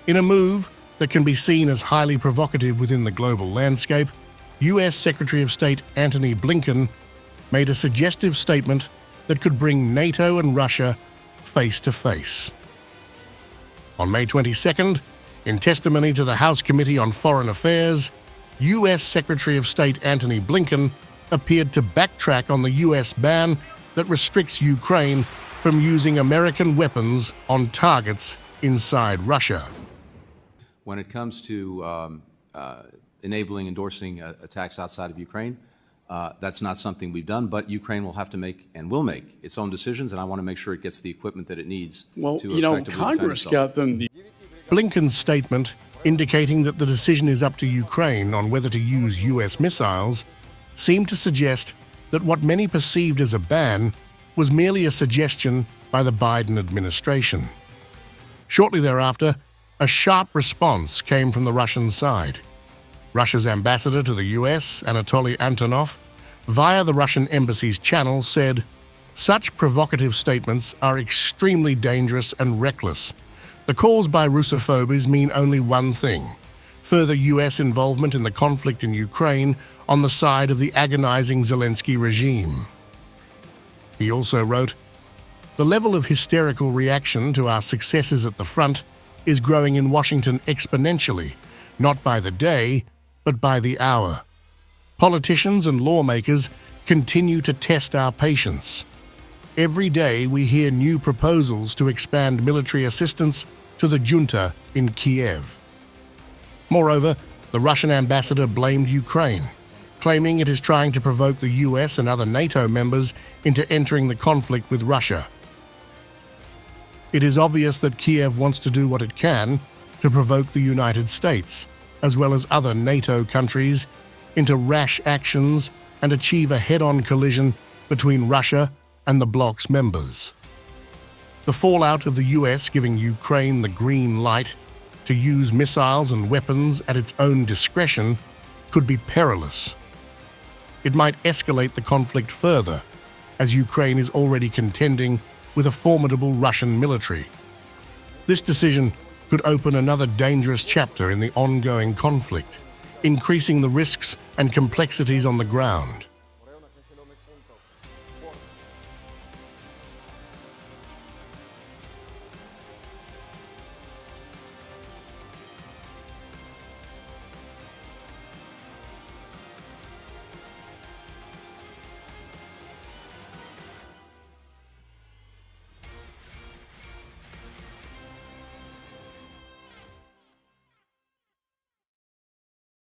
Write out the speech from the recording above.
In a move that can be seen as highly provocative within the global landscape, US Secretary of State Antony Blinken made a suggestive statement that could bring NATO and Russia face to face. On May 22nd, in testimony to the House Committee on Foreign Affairs, US Secretary of State Antony Blinken appeared to backtrack on the US ban that restricts Ukraine from using American weapons on targets inside Russia. When it comes to enabling, endorsing attacks outside of Ukraine, that's not something we've done, but Ukraine will have to make and will make its own decisions, and I want to make sure it gets the equipment that it needs to effectively defend Congress itself. got them. Blinken's statement, indicating that the decision is up to Ukraine on whether to use US missiles, seemed to suggest that what many perceived as a ban was merely a suggestion by the Biden administration. Shortly thereafter, a sharp response came from the Russian side. Russia's ambassador to the US, Anatoly Antonov, via the Russian embassy's channel said, "Such provocative statements are extremely dangerous and reckless. The calls by Russophobes mean only one thing: further US involvement in the conflict in Ukraine on the side of the agonizing Zelensky regime." He also wrote, "The level of hysterical reaction to our successes at the front is growing in Washington exponentially, not by the day, but by the hour. Politicians and lawmakers continue to test our patience. Every day we hear new proposals to expand military assistance to the junta in Kiev." Moreover, the Russian ambassador blamed Ukraine, claiming it is trying to provoke the US and other NATO members into entering the conflict with Russia. It is obvious that Kiev wants to do what it can to provoke the United States, as well as other NATO countries, into rash actions and achieve a head-on collision between Russia and the bloc's members. The fallout of the US giving Ukraine the green light to use missiles and weapons at its own discretion could be perilous. It might escalate the conflict further, as Ukraine is already contending with a formidable Russian military. This decision could open another dangerous chapter in the ongoing conflict, increasing the risks and complexities on the ground.